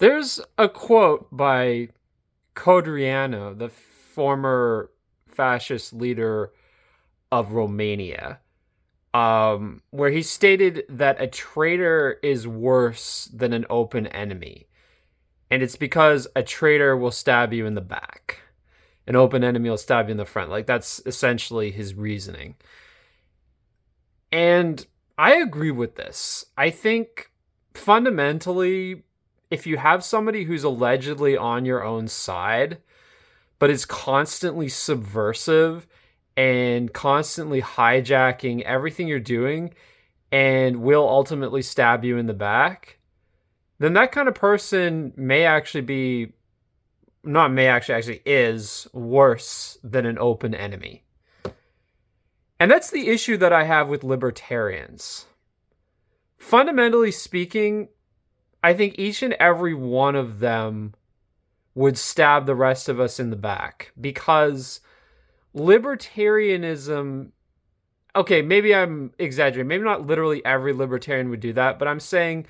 There's a quote by Codriano, the former fascist leader of Romania, where he stated that a traitor is worse than an open enemy. And it's because a traitor will stab you in the back. An open enemy will stab you in the front. Like, that's essentially his reasoning. And I agree with this. I think fundamentally, if you have somebody who's allegedly on your own side, but is constantly subversive and constantly hijacking everything you're doing and will ultimately stab you in the back, then that kind of person may actually be, not may actually is worse than an open enemy. And that's the issue that I have with libertarians. Fundamentally speaking, I think each and every one of them would stab the rest of us in the back, because libertarianism, okay, maybe I'm exaggerating. Maybe not literally every libertarian would do that, but I'm saying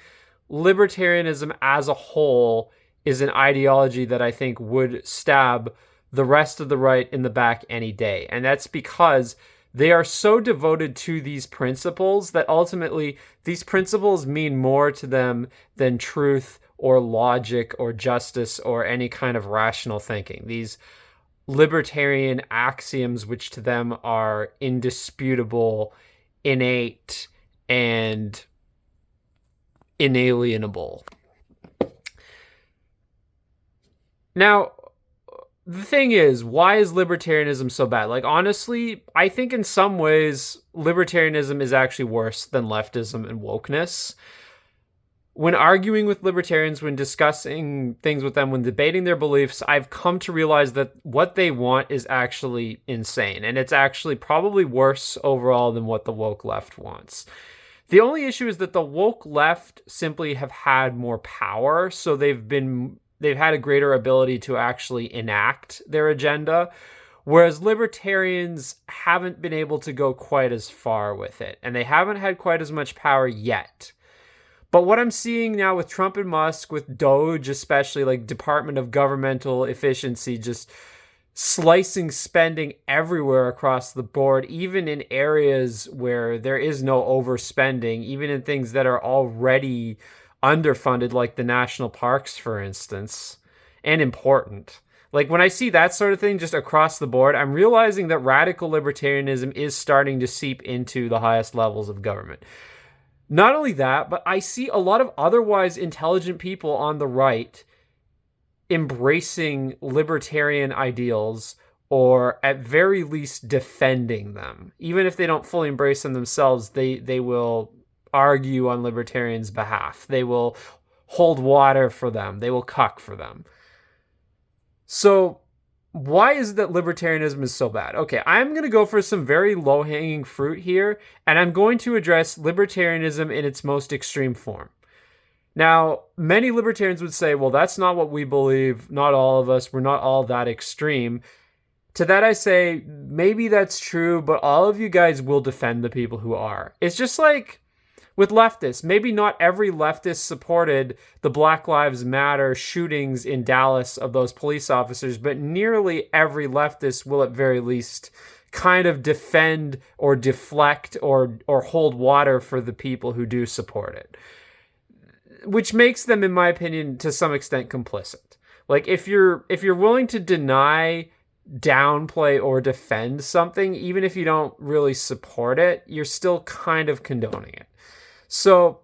libertarianism as a whole is an ideology that I think would stab the rest of the right in the back any day. And that's because they are so devoted to these principles that ultimately these principles mean more to them than truth or logic or justice or any kind of rational thinking. These libertarian axioms, which to them are indisputable, innate, and inalienable. Now, the thing is, why is libertarianism so bad? Like, honestly, I think in some ways, libertarianism is actually worse than leftism and wokeness. When arguing with libertarians, when discussing things with them, when debating their beliefs, I've come to realize that what they want is actually insane. And it's actually probably worse overall than what the woke left wants. The only issue is that the woke left simply have had more power, so they've had a greater ability to actually enact their agenda, whereas libertarians haven't been able to go quite as far with it, and they haven't had quite as much power yet. But what I'm seeing now with Trump and Musk, with Doge especially, like Department of Governmental Efficiency, just slicing spending everywhere across the board, even in areas where there is no overspending, even in things that are already underfunded, like the national parks, for instance, and important. Like, when I see that sort of thing just across the board, I'm realizing that radical libertarianism is starting to seep into the highest levels of government. Not only that, but I see a lot of otherwise intelligent people on the right embracing libertarian ideals, or at very least defending them. Even if they don't fully embrace them themselves, they will argue on libertarians' behalf. They will hold water for them. They will cuck for them. So why is it that libertarianism is so bad? Okay, I'm going to go for some very low-hanging fruit here, and I'm going to address libertarianism in its most extreme form. Now, many libertarians would say, well, that's not what we believe. Not all of us. We're not all that extreme. To that I say, maybe that's true, but all of you guys will defend the people who are. It's just like with leftists. Maybe not every leftist supported the Black Lives Matter shootings in Dallas of those police officers, but nearly every leftist will at very least kind of defend or deflect or hold water for the people who do support it, which makes them, in my opinion, to some extent complicit. Like, if you're willing to deny, downplay, or defend something, even if you don't really support it, you're still kind of condoning it. So,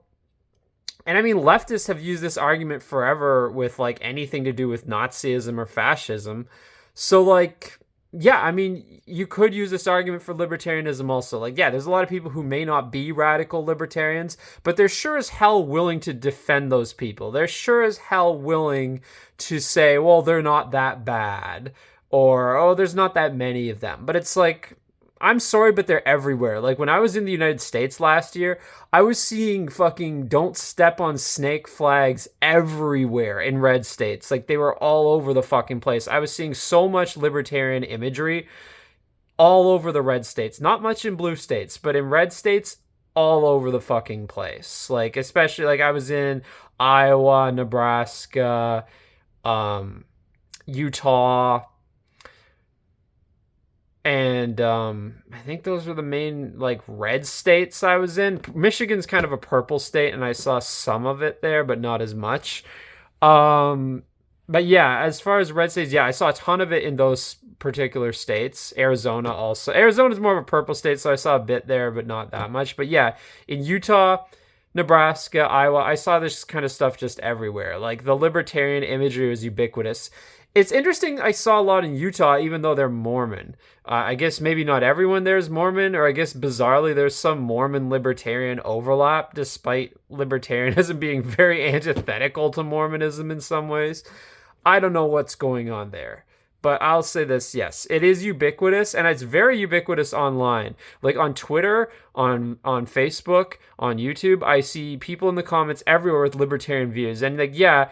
and I mean, leftists have used this argument forever with, like, anything to do with Nazism or fascism. So, like, yeah, I mean, you could use this argument for libertarianism also. Like, yeah, there's a lot of people who may not be radical libertarians, but they're sure as hell willing to defend those people. They're sure as hell willing to say, well, they're not that bad, or, oh, there's not that many of them. But it's like, I'm sorry, but they're everywhere. Like, when I was in the United States last year, I was seeing fucking don't step on snake flags everywhere in red states. Like, they were all over the fucking place. I was seeing so much libertarian imagery all over the red states. Not much in blue states, but in red states, all over the fucking place. Like, especially, like, I was in Iowa, Nebraska, Utah, and I think those were the main like red states I was in. Michigan's kind of a purple state, and I saw some of it there, but not as much. Um, but yeah, as far as red states, yeah, I saw a ton of it in those particular states. Arizona also. Arizona's more of a purple state, so I saw a bit there, but not that much. But yeah, in Utah, Nebraska, Iowa, I saw this kind of stuff just everywhere. Like the libertarian imagery was ubiquitous. It's interesting. I saw a lot in Utah, even though they're Mormon. I guess maybe not everyone there is Mormon, or I guess bizarrely there's some Mormon libertarian overlap, despite libertarianism being very antithetical to Mormonism in some ways. I don't know what's going on there. But I'll say this, yes, it is ubiquitous, and it's very ubiquitous online. Like on Twitter, on Facebook, on YouTube, I see people in the comments everywhere with libertarian views. And like, yeah,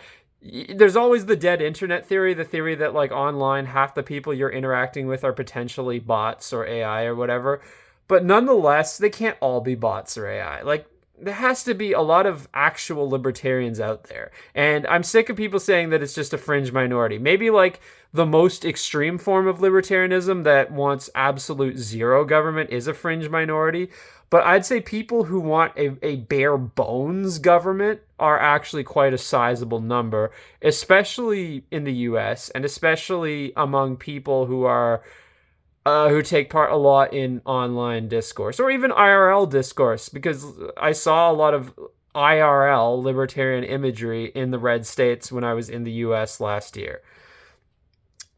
there's always the dead internet theory, the theory that like online half the people you're interacting with are potentially bots or AI or whatever. But nonetheless, they can't all be bots or AI. Like there has to be a lot of actual libertarians out there. And I'm sick of people saying that it's just a fringe minority. Maybe like the most extreme form of libertarianism that wants absolute zero government is a fringe minority. But I'd say people who want a bare bones government are actually quite a sizable number, especially in the US and especially among people who take part a lot in online discourse or even IRL discourse, because I saw a lot of IRL libertarian imagery in the red states when I was in the US last year.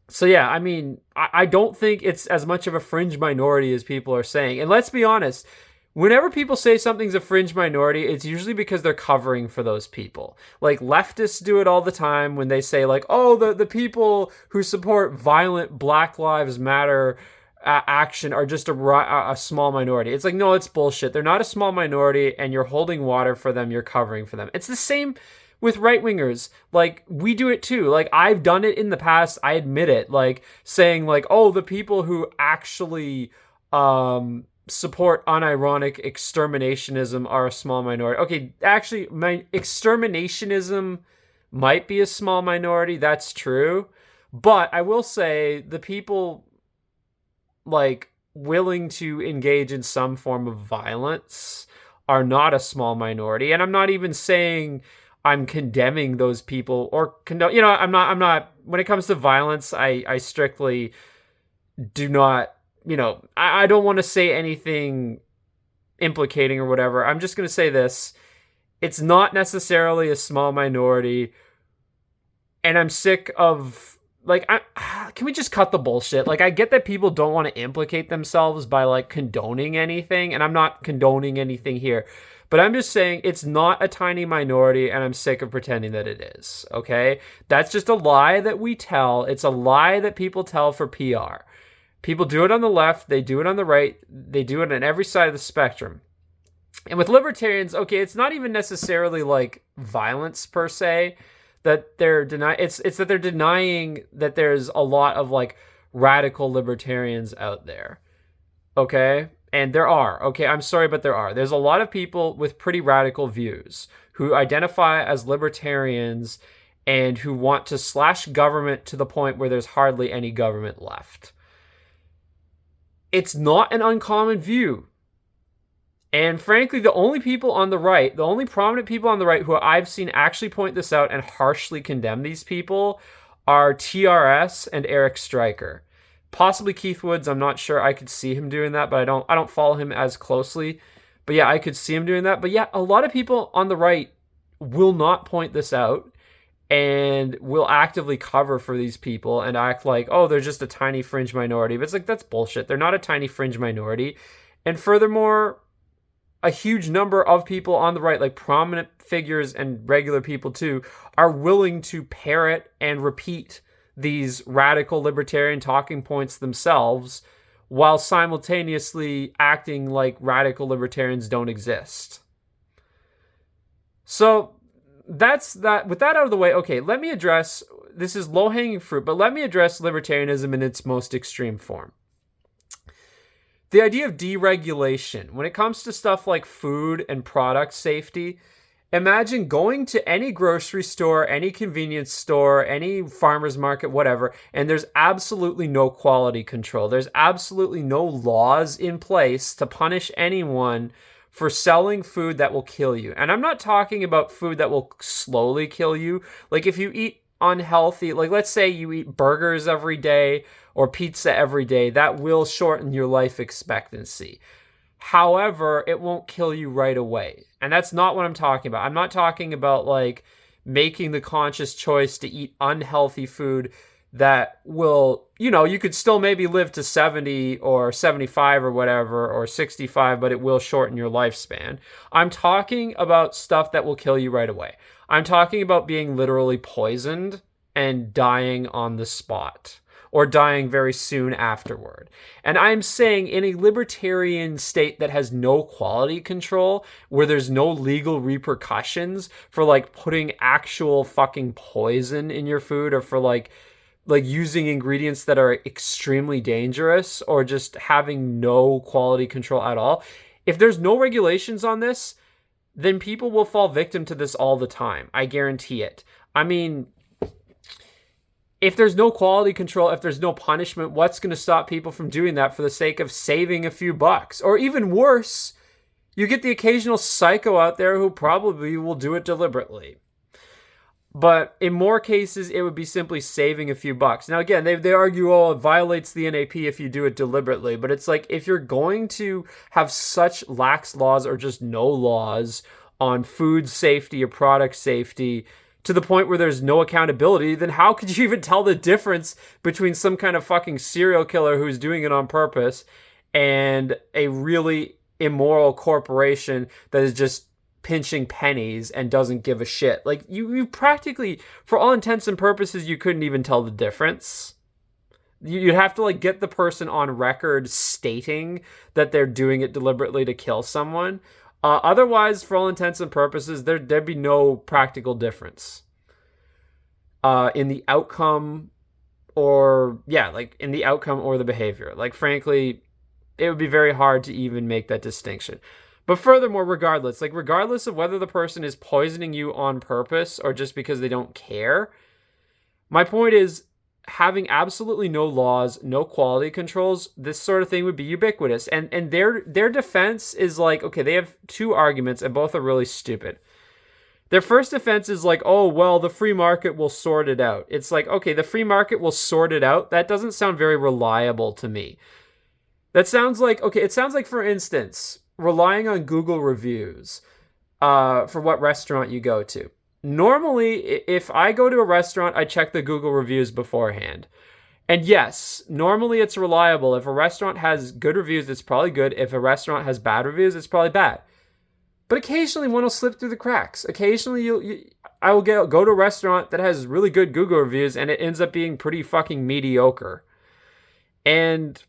So yeah, I mean, I don't think it's as much of a fringe minority as people are saying. And let's be honest, whenever people say something's a fringe minority, it's usually because they're covering for those people. Like leftists do it all the time when they say like, oh, the people who support violent Black Lives Matter action are just a small minority. It's like, no, it's bullshit. They're not a small minority, and you're holding water for them. You're covering for them. It's the same with right-wingers. Like we do it too. Like I've done it in the past. I admit it. Like saying like, oh, the people who actually support unironic exterminationism are a small minority. Okay, actually, my exterminationism might be a small minority. That's true. But I will say the people like willing to engage in some form of violence are not a small minority. And I'm not even saying I'm condemning those people or I'm not when it comes to violence, I strictly do not, I don't want to say anything implicating or whatever. I'm just going to say this. It's not necessarily a small minority. And I'm sick of can we just cut the bullshit? Like, I get that people don't want to implicate themselves by like condoning anything, and I'm not condoning anything here, but I'm just saying it's not a tiny minority, and I'm sick of pretending that it is. Okay, that's just a lie that we tell. It's a lie that people tell for PR. People do it on the left, they do it on the right, they do it on every side of the spectrum. And with libertarians, okay, it's not even necessarily like violence per se that they're denying. It's that they're denying that there's a lot of like radical libertarians out there. Okay? And there are. Okay, I'm sorry, but there are. There's a lot of people with pretty radical views who identify as libertarians and who want to slash government to the point where there's hardly any government left. It's not an uncommon view. And frankly, the only people on the right, the only prominent people on the right who I've seen actually point this out and harshly condemn these people are TRS and Eric Stryker. Possibly Keith Woods, I'm not sure. I could see him doing that, but I don't follow him as closely. But yeah, I could see him doing that. But yeah, a lot of people on the right will not point this out and will actively cover for these people and act like, oh, they're just a tiny fringe minority. But it's like, that's bullshit. They're not a tiny fringe minority. And furthermore, a huge number of people on the right, like prominent figures and regular people too, are willing to parrot and repeat these radical libertarian talking points themselves while simultaneously acting like radical libertarians don't exist. So that's that. With that out of the way, okay, let me address, this is low-hanging fruit, but let me address libertarianism in its most extreme form. The idea of deregulation, when it comes to stuff like food and product safety, Imagine going to any grocery store, any convenience store, any farmer's market, whatever, and there's absolutely no quality control. There's absolutely no laws in place to punish anyone for selling food that will kill you. And I'm not talking about food that will slowly kill you. Like if you eat unhealthy, like let's say you eat burgers every day or pizza every day, that will shorten your life expectancy. However, it won't kill you right away. And that's not what I'm talking about. I'm not talking about like making the conscious choice to eat unhealthy food that will, you could still maybe live to 70 or 75 or whatever, or 65, but it will shorten your lifespan. I'm talking about stuff that will kill you right away. I'm talking about being literally poisoned and dying on the spot, or dying very soon afterward. And I'm saying in a libertarian state that has no quality control, where there's no legal repercussions for like putting actual fucking poison in your food, or for like using ingredients that are extremely dangerous, or just having no quality control at all. If there's no regulations on this, then people will fall victim to this all the time. I guarantee it. I mean, if there's no quality control, if there's no punishment, what's going to stop people from doing that for the sake of saving a few bucks? Or even worse, you get the occasional psycho out there who probably will do it deliberately. But in more cases, it would be simply saving a few bucks. Now, again, they argue, oh, it violates the NAP if you do it deliberately. But it's like, if you're going to have such lax laws, or just no laws on food safety or product safety, to the point where there's no accountability, then how could you even tell the difference between some kind of fucking serial killer who's doing it on purpose and a really immoral corporation that is just pinching pennies and doesn't give a shit? Like, you practically, for all intents and purposes, you couldn't even tell the difference. You'd have to like get the person on record stating that they're doing it deliberately to kill someone. Otherwise, for all intents and purposes, there'd be no practical difference in the outcome, or in the outcome or the behavior. Like, frankly, it would be very hard to even make that distinction. But furthermore, regardless of whether the person is poisoning you on purpose or just because they don't care, my point is, having absolutely no laws, no quality controls, this sort of thing would be ubiquitous. And their defense is like, okay, they have two arguments and both are really stupid. Their first defense is like, oh, well, the free market will sort it out. It's like, okay, the free market will sort it out. That doesn't sound very reliable to me. That sounds like, okay, it sounds like, for instance, relying on Google reviews for what restaurant you go to. Normally, if I go to a restaurant, I check the Google reviews beforehand. And yes, normally it's reliable. If a restaurant has good reviews, it's probably good. If a restaurant has bad reviews, it's probably bad. But occasionally one will slip through the cracks. Occasionally I will go to a restaurant that has really good Google reviews and it ends up being pretty fucking mediocre. And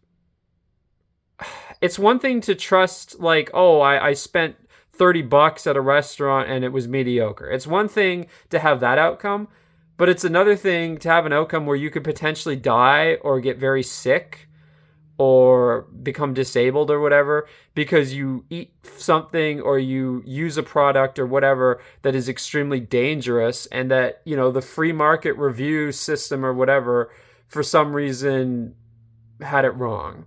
it's one thing to trust, like, oh, I spent $30 at a restaurant and it was mediocre. It's one thing to have that outcome, but it's another thing to have an outcome where you could potentially die or get very sick or become disabled or whatever because you eat something or you use a product or whatever that is extremely dangerous, and that, the free market review system or whatever, for some reason, had it wrong.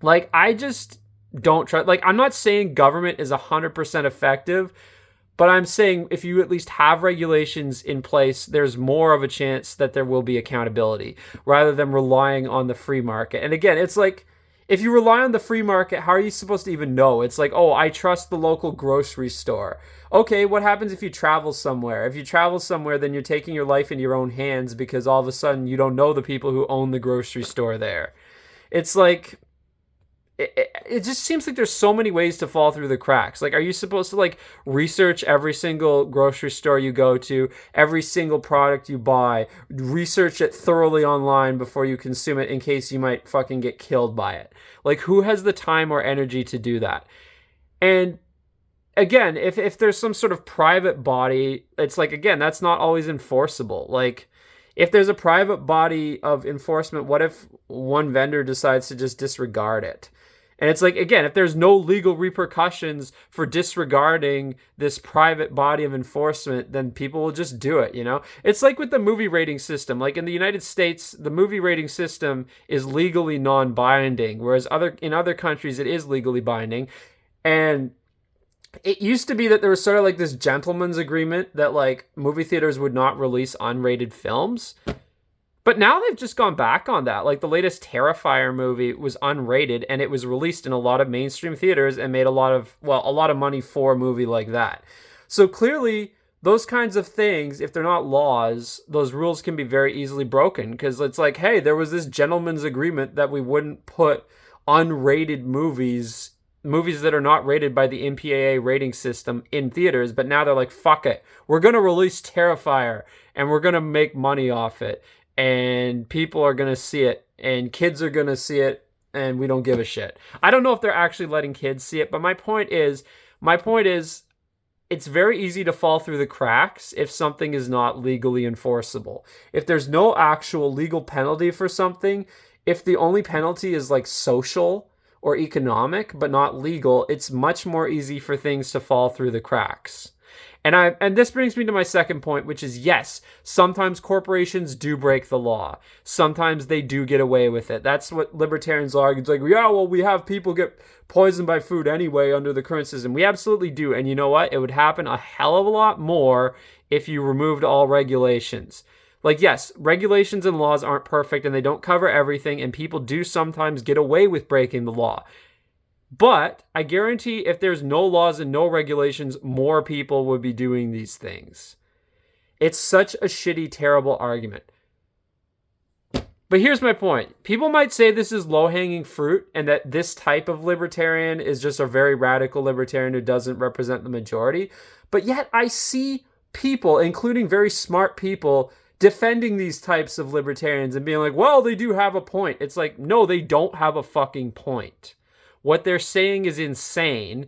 Like, I just don't try. Like, I'm not saying government is 100% effective, but I'm saying if you at least have regulations in place, there's more of a chance that there will be accountability rather than relying on the free market. And again, it's like, if you rely on the free market, how are you supposed to even know? It's like, oh, I trust the local grocery store. Okay, what happens if you travel somewhere? If you travel somewhere, then you're taking your life in your own hands because all of a sudden you don't know the people who own the grocery store there. It's like, it just seems like there's so many ways to fall through the cracks. Like, are you supposed to like research every single grocery store you go to, every single product you buy, research it thoroughly online before you consume it in case you might fucking get killed by it? Like, who has the time or energy to do that? And again, if there's some sort of private body, it's like, again, that's not always enforceable. Like, if there's a private body of enforcement, what if one vendor decides to just disregard it? And it's like, again, if there's no legal repercussions for disregarding this private body of enforcement, then people will just do it, you know? It's like with the movie rating system. Like in the United States, the movie rating system is legally non-binding, whereas in other countries it is legally binding. And it used to be that there was sort of like this gentleman's agreement that like movie theaters would not release unrated films. But now they've just gone back on that. Like the latest Terrifier movie was unrated and it was released in a lot of mainstream theaters and made a lot of money for a movie like that. So clearly those kinds of things, if they're not laws, those rules can be very easily broken, because it's like, hey, there was this gentleman's agreement that we wouldn't put unrated movies that are not rated by the MPAA rating system in theaters, but now they're like, fuck it. We're going to release Terrifier and we're going to make money off it. And people are going to see it, and kids are going to see it, and we don't give a shit. I don't know if they're actually letting kids see it, but my point is, it's very easy to fall through the cracks if something is not legally enforceable. If there's no actual legal penalty for something, if the only penalty is like social or economic, but not legal, it's much more easy for things to fall through the cracks. And this brings me to my second point, which is, yes, sometimes corporations do break the law. Sometimes they do get away with it. That's what libertarians argue. It's like, yeah, well, we have people get poisoned by food anyway under the current system. We absolutely do. And you know what? It would happen a hell of a lot more if you removed all regulations. Like, yes, regulations and laws aren't perfect and they don't cover everything, and people do sometimes get away with breaking the law. But I guarantee if there's no laws and no regulations, more people would be doing these things. It's such a shitty, terrible argument. But here's my point. People might say this is low-hanging fruit and that this type of libertarian is just a very radical libertarian who doesn't represent the majority. But yet I see people, including very smart people, defending these types of libertarians and being like, well, they do have a point. It's like, no, they don't have a fucking point. What they're saying is insane,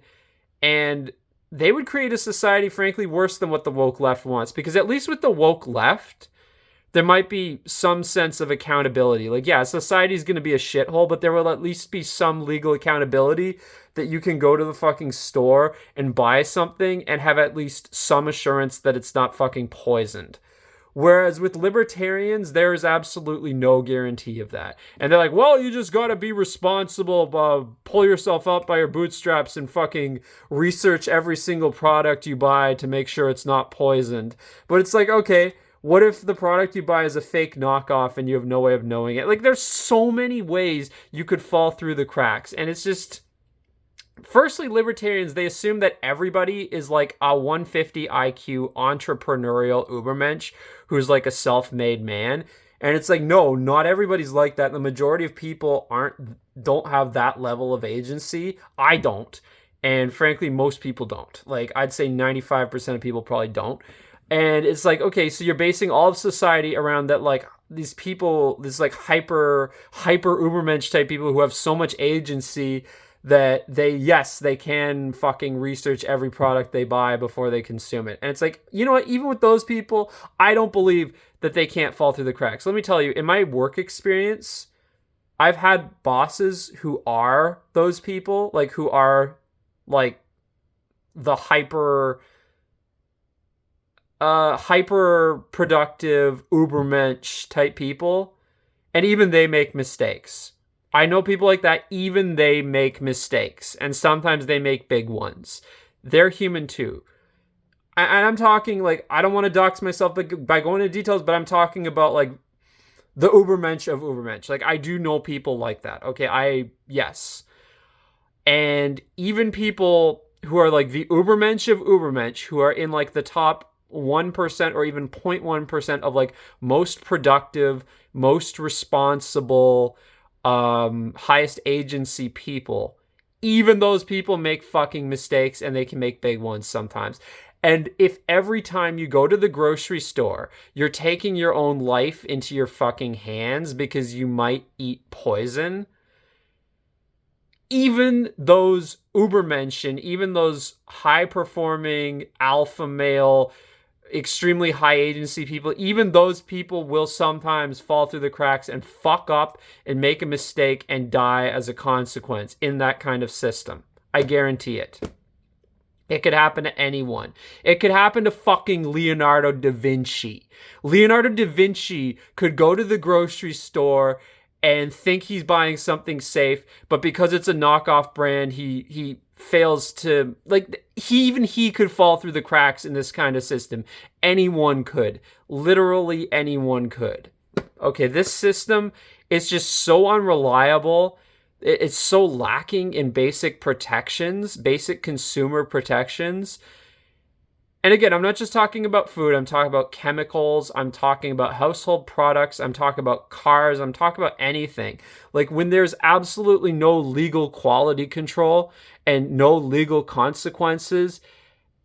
and they would create a society, frankly, worse than what the woke left wants. Because at least with the woke left, there might be some sense of accountability. Like, yeah, society's going to be a shithole, but there will at least be some legal accountability that you can go to the fucking store and buy something and have at least some assurance that it's not fucking poisoned. Whereas with libertarians, there is absolutely no guarantee of that. And they're like, well, you just got to be responsible, pull yourself up by your bootstraps and fucking research every single product you buy to make sure it's not poisoned. But it's like, okay, what if the product you buy is a fake knockoff and you have no way of knowing it? Like, there's so many ways you could fall through the cracks. And it's just... Firstly, libertarians, they assume that everybody is like a 150 IQ entrepreneurial ubermensch who's like a self-made man. And it's like, no, not everybody's like that. The majority of people don't have that level of agency. I don't. And frankly, most people don't. Like, I'd say 95% of people probably don't. And it's like, okay, so you're basing all of society around that, like, these people, this like hyper ubermensch type people who have so much agency that they can fucking research every product they buy before they consume it. And it's like, you know what? Even with those people, I don't believe that they can't fall through the cracks. Let me tell you, in my work experience, I've had bosses who are those people, like who are like the hyper productive ubermensch type people. And even they make mistakes. I know people like that, even they make mistakes, and sometimes they make big ones. They're human too. And I'm talking, like, I don't want to dox myself by going into details, but I'm talking about, like, the ubermensch of ubermensch. Like, I do know people like that, okay? Yes. And even people who are, like, the ubermensch of ubermensch, who are in, like, the top 1% or even 0.1% of, like, most productive, most responsible... highest agency people, even those people make fucking mistakes, and they can make big ones sometimes. And if every time you go to the grocery store, you're taking your own life into your fucking hands because you might eat poison, even those ubermenschen, even those high-performing alpha male, extremely high agency people, even those people will sometimes fall through the cracks and fuck up and make a mistake and die as a consequence in that kind of system. I guarantee it. It could happen to anyone. It could happen to fucking Leonardo da Vinci. Leonardo da Vinci could go to the grocery store and think he's buying something safe, but because it's a knockoff brand, he fails to, like, he could fall through the cracks in this kind of system. Anyone could. Literally anyone could. Okay, this system is just so unreliable. It's so lacking in basic protections, basic consumer protections. And again, I'm not just talking about food. I'm talking about chemicals. I'm talking about household products. I'm talking about cars. I'm talking about anything. Like, when there's absolutely no legal quality control and no legal consequences,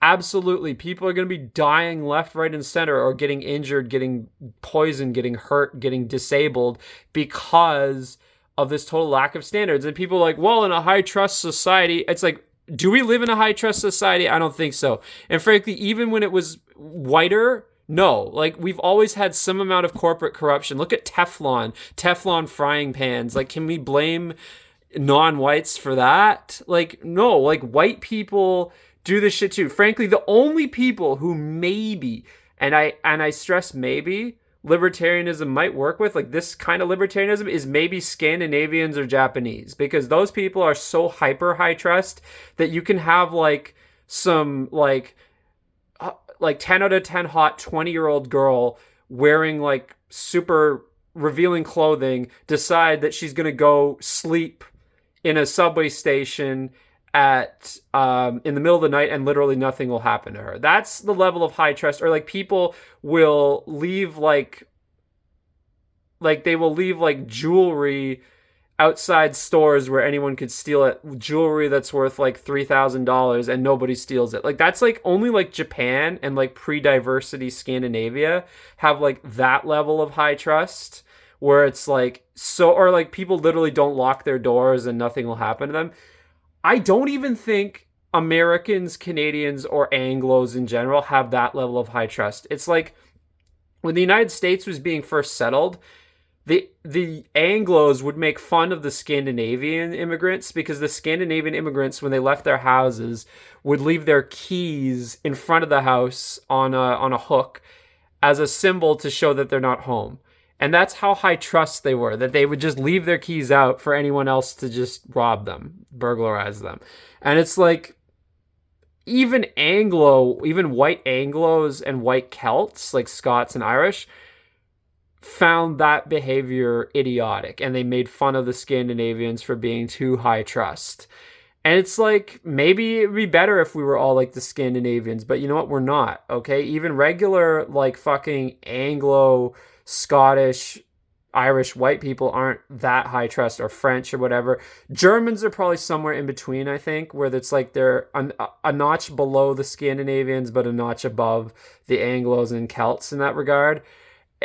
absolutely, people are going to be dying left, right, and center, or getting injured, getting poisoned, getting hurt, getting disabled because of this total lack of standards. And people are like, well, in a high trust society, it's like, do we live in a high trust society? I don't think so. And frankly, even when it was whiter, no. Like, we've always had some amount of corporate corruption. Look at Teflon frying pans. Like, can we blame non-whites for that? Like, no. Like, white people do this shit too. Frankly, the only people who maybe, and I stress maybe, libertarianism might work with, like this kind of libertarianism, is maybe Scandinavians or Japanese, because those people are so hyper high trust that you can have like some like 10 out of 10 hot 20-year-old girl wearing like super revealing clothing decide that she's going to go sleep in a subway station at in the middle of the night, and literally nothing will happen to her. That's the level of high trust. Or like, people will leave like they will leave like jewelry outside stores where anyone could steal it, jewelry that's worth like $3,000, and nobody steals it. Like, that's like only like Japan and like pre-diversity Scandinavia have like that level of high trust, where it's like, so, or like people literally don't lock their doors and nothing will happen to them. I don't even think Americans, Canadians, or Anglos in general have that level of high trust. It's like, when the United States was being first settled, the Anglos would make fun of the Scandinavian immigrants, because the Scandinavian immigrants, when they left their houses, would leave their keys in front of the house on a hook as a symbol to show that they're not home. And that's how high trust they were, that they would just leave their keys out for anyone else to just rob them, burglarize them. And it's like, even white Anglos and white Celts, like Scots and Irish, found that behavior idiotic, and they made fun of the Scandinavians for being too high trust. And it's like, maybe it'd be better if we were all like the Scandinavians, but you know what? We're not, okay? Even regular, like, fucking Anglo, Scottish, Irish white people aren't that high trust, or French or whatever. Germans are probably somewhere in between, I think, where it's like they're a notch below the Scandinavians, but a notch above the Anglos and Celts in that regard.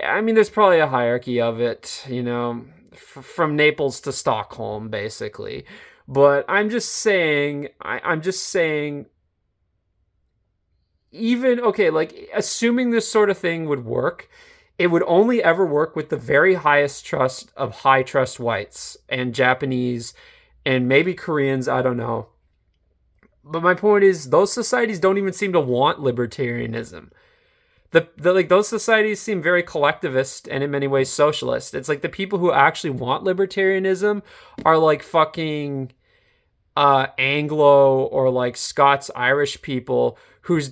I mean, there's probably a hierarchy of it, you know, from Naples to Stockholm, basically. But I'm just saying, even, okay, like, assuming this sort of thing would work, it would only ever work with the very highest trust of high trust whites and Japanese and maybe Koreans, I don't know. But my point is, those societies don't even seem to want libertarianism. Like, those societies seem very collectivist and in many ways socialist. It's like the people who actually want libertarianism are like fucking Anglo or like Scots Irish people whose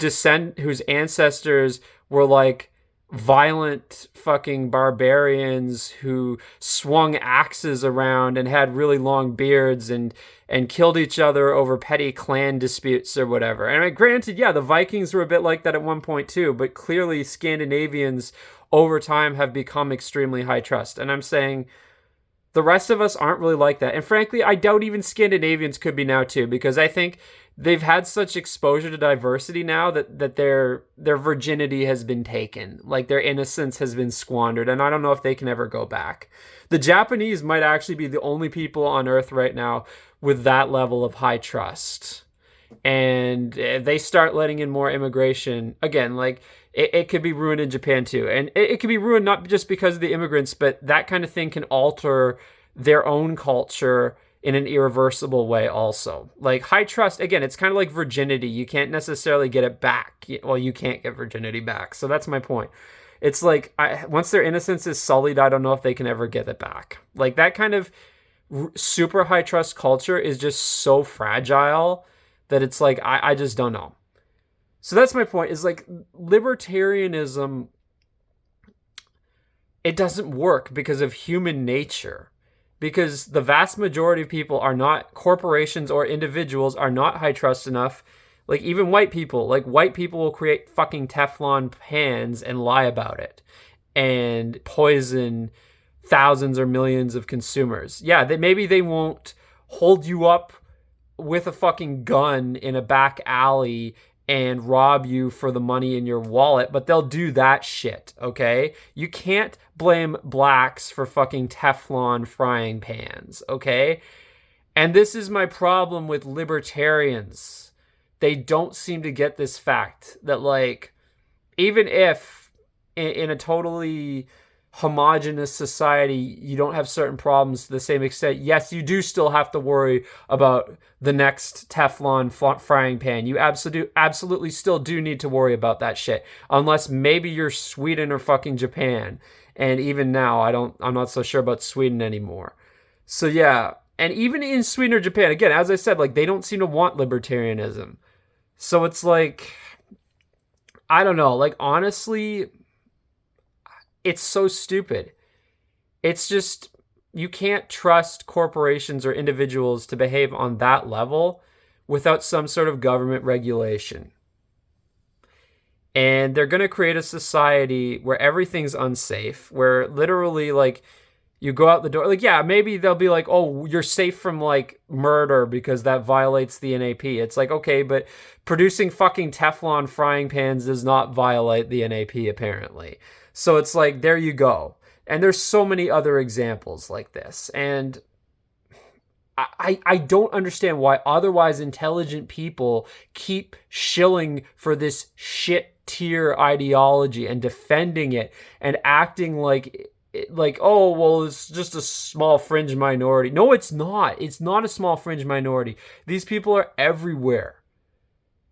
ancestors were like violent fucking barbarians who swung axes around and had really long beards and killed each other over petty clan disputes or whatever. And granted, yeah, the Vikings were a bit like that at one point too, but clearly Scandinavians over time have become extremely high trust. And I'm saying the rest of us aren't really like that. And frankly, I doubt even Scandinavians could be now too, because I think they've had such exposure to diversity now that their virginity has been taken, like their innocence has been squandered, and I don't know if they can ever go back. The Japanese might actually be the only people on Earth right now with that level of high trust. And if they start letting in more immigration, again, like, it could be ruined in Japan too. And it could be ruined not just because of the immigrants, but that kind of thing can alter their own culture in an irreversible way also. Like high trust, again, it's kind of like virginity. You can't necessarily get it back. Well, you can't get virginity back. So that's my point. It's like once their innocence is sullied, I don't know if they can ever get it back. Like that kind of super high trust culture is just so fragile that it's like, I just don't know. So that's my point, is like libertarianism, it doesn't work because of human nature. Because the vast majority of people are not, corporations or individuals are not high trust enough. Like even white people will create fucking Teflon pans and lie about it and poison thousands or millions of consumers. Yeah, maybe they won't hold you up with a fucking gun in a back alley and rob you for the money in your wallet, but they'll do that shit, okay? You can't blame blacks for fucking Teflon frying pans, okay? And this is my problem with libertarians. They don't seem to get this fact that, like, even if in a totally homogenous society you don't have certain problems to the same extent, yes, you do still have to worry about the next Teflon frying pan. You absolutely still do need to worry about that shit, unless maybe you're Sweden or fucking Japan. And even now, I'm not so sure about Sweden anymore. So yeah, and even in Sweden or Japan, again, as I said, like they don't seem to want libertarianism. So it's like, I don't know, like honestly, it's so stupid. It's just, you can't trust corporations or individuals to behave on that level without some sort of government regulation. And they're going to create a society where everything's unsafe, where literally, like, you go out the door, like, yeah, maybe they'll be like, oh, you're safe from, like, murder because that violates the NAP. It's like, okay, but producing fucking Teflon frying pans does not violate the NAP, apparently. So it's like, there you go. And there's so many other examples like this. And I don't understand why otherwise intelligent people keep shilling for this shit tier ideology and defending it and acting like, oh, well, it's just a small fringe minority. No, it's not. It's not a small fringe minority. These people are everywhere.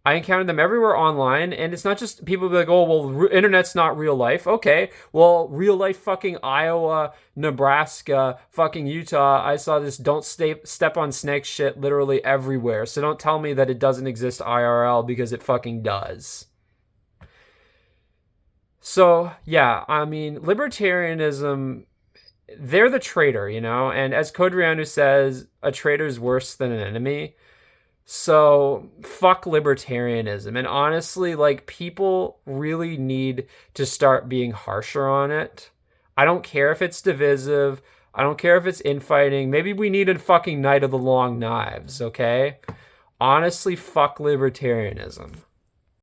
I encounter them everywhere online, and it's not just people be like, oh, well, internet's not real life. Okay, well, real life fucking Iowa, Nebraska, fucking Utah, I saw this don't step on snakes shit literally everywhere. So don't tell me that it doesn't exist IRL, because it fucking does. So, yeah, I mean, libertarianism, they're the traitor, you know? And as Codrianu says, a traitor's worse than an enemy. So fuck libertarianism. And honestly, like, people really need to start being harsher on it. I don't care if it's divisive. I don't care if it's infighting. Maybe we need a fucking Night of the Long Knives, okay? Honestly, fuck libertarianism.